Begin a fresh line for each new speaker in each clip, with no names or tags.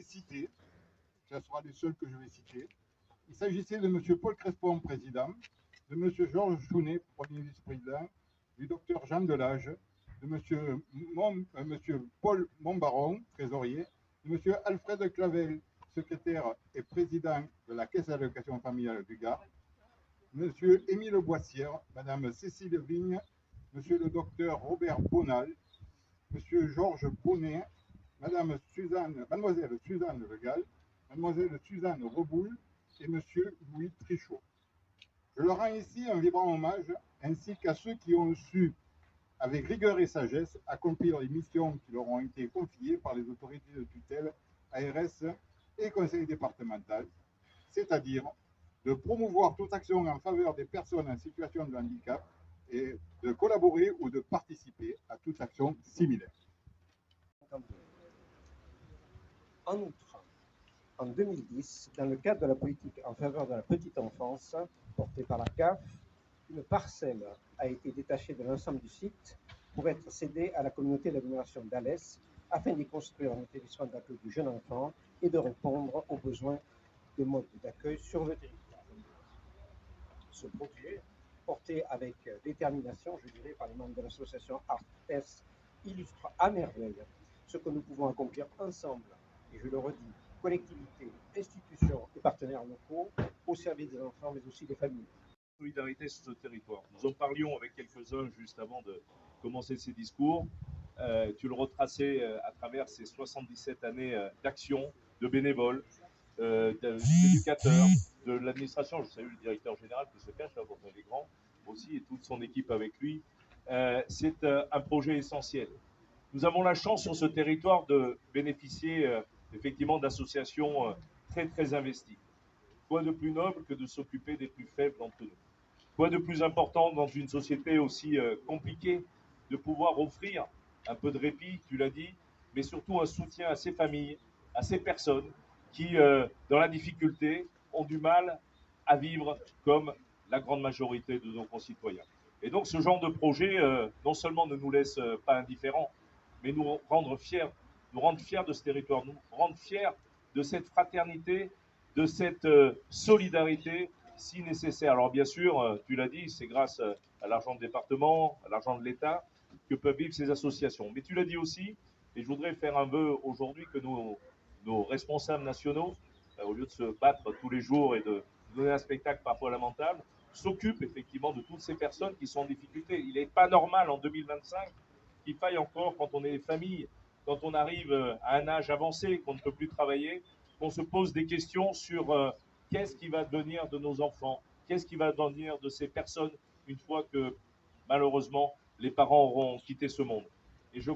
Citer, ce sera les seuls que je vais citer. Il s'agissait de M. Paul Crespon, président, de M. Georges Jounet, premier vice-président, du Dr Jean Delage, de M. Paul Montbaron, trésorier, de M. Alfred Clavel, secrétaire et président de la Caisse d'allocation familiale du Gard, M. Émile Boissière, Mme Cécile Vigne, M. le Dr Robert Bonal, M. Georges Bonnet, Mademoiselle Suzanne Legal, Mademoiselle Suzanne Reboul et M. Louis Trichot. Je leur rends ici un vibrant hommage, ainsi qu'à ceux qui ont su, avec rigueur et sagesse, accomplir les missions qui leur ont été confiées par les autorités de tutelle, ARS et conseil départemental, c'est-à-dire de promouvoir toute action en faveur des personnes en situation de handicap et de collaborer ou de participer à toute action similaire.
En outre, en 2010, dans le cadre de la politique en faveur de la petite enfance portée par la CAF, une parcelle a été détachée de l'ensemble du site pour être cédée à la communauté d'agglomération d'Alès afin d'y construire un établissement d'accueil du jeune enfant et de répondre aux besoins de mode d'accueil sur le territoire. Ce projet, porté avec détermination, je dirais, par les membres de l'association Artes, illustre à merveille ce que nous pouvons accomplir ensemble, et je le redis, collectivités, institutions et partenaires locaux, au service des enfants, mais aussi des familles.
Solidarité sur ce territoire. Nous en parlions avec quelques-uns juste avant de commencer ces discours. Tu le retraçais à travers ces 77 années d'action, de bénévoles, d'éducateurs, de l'administration. Je salue le directeur général qui se cache là, pour les grands aussi, et toute son équipe avec lui. C'est un projet essentiel. Nous avons la chance sur ce territoire de bénéficier effectivement d'associations très très investies. Quoi de plus noble que de s'occuper des plus faibles d'entre nous? Quoi de plus important dans une société aussi compliquée de pouvoir offrir un peu de répit, tu l'as dit, mais surtout un soutien à ces familles, à ces personnes qui, dans la difficulté, ont du mal à vivre comme la grande majorité de nos concitoyens. Et donc ce genre de projet, non seulement ne nous laisse pas indifférents, mais nous rendre fiers de ce territoire, nous rendre fiers de cette fraternité, de cette solidarité si nécessaire. Alors bien sûr, tu l'as dit, c'est grâce à l'argent du département, à l'argent de l'État, que peuvent vivre ces associations. Mais tu l'as dit aussi, et je voudrais faire un vœu aujourd'hui que nos responsables nationaux, au lieu de se battre tous les jours et de donner un spectacle parfois lamentable, s'occupent effectivement de toutes ces personnes qui sont en difficulté. Il n'est pas normal en 2025 qu'il faille encore, quand on est famille, quand on arrive à un âge avancé, qu'on ne peut plus travailler, qu'on se pose des questions sur qu'est-ce qui va devenir de nos enfants, qu'est-ce qui va devenir de ces personnes une fois que, malheureusement, les parents auront quitté ce monde. Et je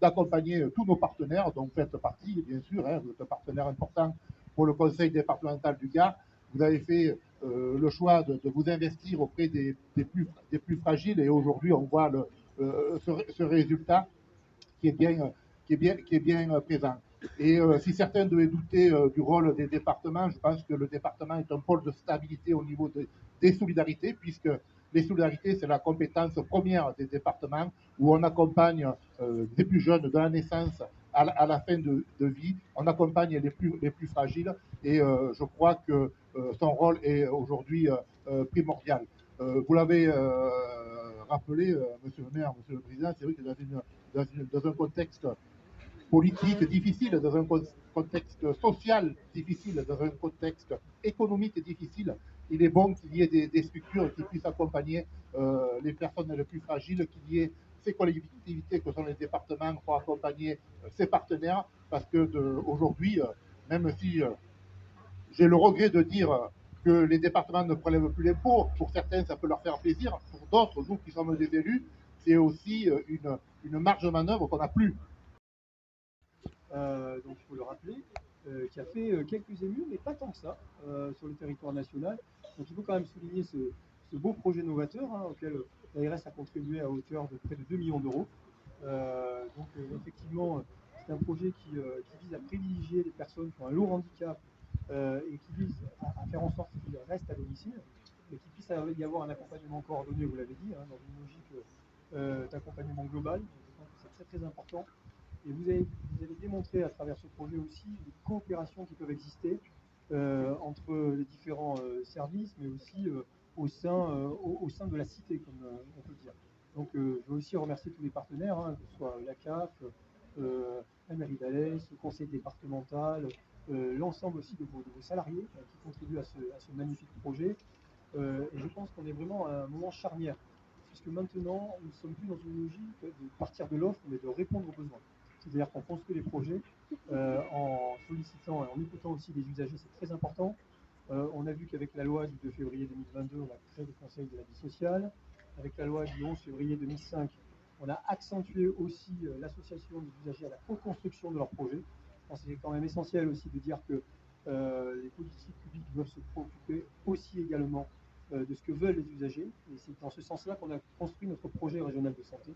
d'accompagner tous nos partenaires, dont vous faites partie, bien sûr, vous êtes un partenaire important pour le conseil départemental du Gard. Vous avez fait le choix de vous investir auprès des plus fragiles, et aujourd'hui on voit ce résultat qui est bien présent. Et si certains devaient douter du rôle des départements, je pense que le département est un pôle de stabilité au niveau des solidarités, puisque les solidarités, c'est la compétence première des départements, où on accompagne les plus jeunes de la naissance à la fin de vie, on accompagne les plus fragiles, et je crois que son rôle est aujourd'hui primordial. Vous l'avez rappelé, Monsieur le maire, Monsieur le président, c'est vrai que dans un contexte politique difficile, dans un contexte social difficile, dans un contexte économique difficile, il est bon qu'il y ait des structures qui puissent accompagner les personnes les plus fragiles, qu'il y ait ces collectivités que sont les départements pour accompagner ces partenaires, parce que aujourd'hui, même si j'ai le regret de dire que les départements ne prélèvent plus l'impôt, pour certains ça peut leur faire plaisir, pour d'autres, nous qui sommes des élus, c'est aussi une marge de manœuvre qu'on n'a plus.
Donc il faut le rappeler, qui a fait quelques émus, mais pas tant que ça, sur le territoire national. Donc il faut quand même souligner ce beau projet novateur auquel l'ARS a contribué à hauteur de près de 2 millions d'euros. Donc effectivement, c'est un projet qui vise à privilégier les personnes qui ont un lourd handicap et qui vise à faire en sorte qu'ils restent à domicile. qu'il puisse y avoir un accompagnement coordonné, vous l'avez dit, hein, dans une logique d'accompagnement global. Je pense que c'est très très important. Et vous avez démontré à travers ce projet aussi les coopérations qui peuvent exister entre les différents services, mais aussi au sein de la cité, comme on peut dire. Donc je veux aussi remercier tous les partenaires, hein, que ce soit la CAF, la mairie d'Alès, le conseil départemental, l'ensemble aussi de vos salariés qui contribuent à ce magnifique projet. Et je pense qu'on est vraiment à un moment charnière, puisque maintenant, nous ne sommes plus dans une logique de partir de l'offre, mais de répondre aux besoins. C'est-à-dire qu'on construit les projets en sollicitant et en écoutant aussi les usagers, c'est très important. On a vu qu'avec la loi du 2 février 2022, on a créé le Conseil de la vie sociale. Avec la loi du 11 février 2005, on a accentué aussi l'association des usagers à la co-construction de leurs projets. Je pense que c'est quand même essentiel aussi de dire que les politiques publiques doivent se préoccuper aussi également de ce que veulent les usagers. Et c'est dans ce sens-là qu'on a construit notre projet régional de santé.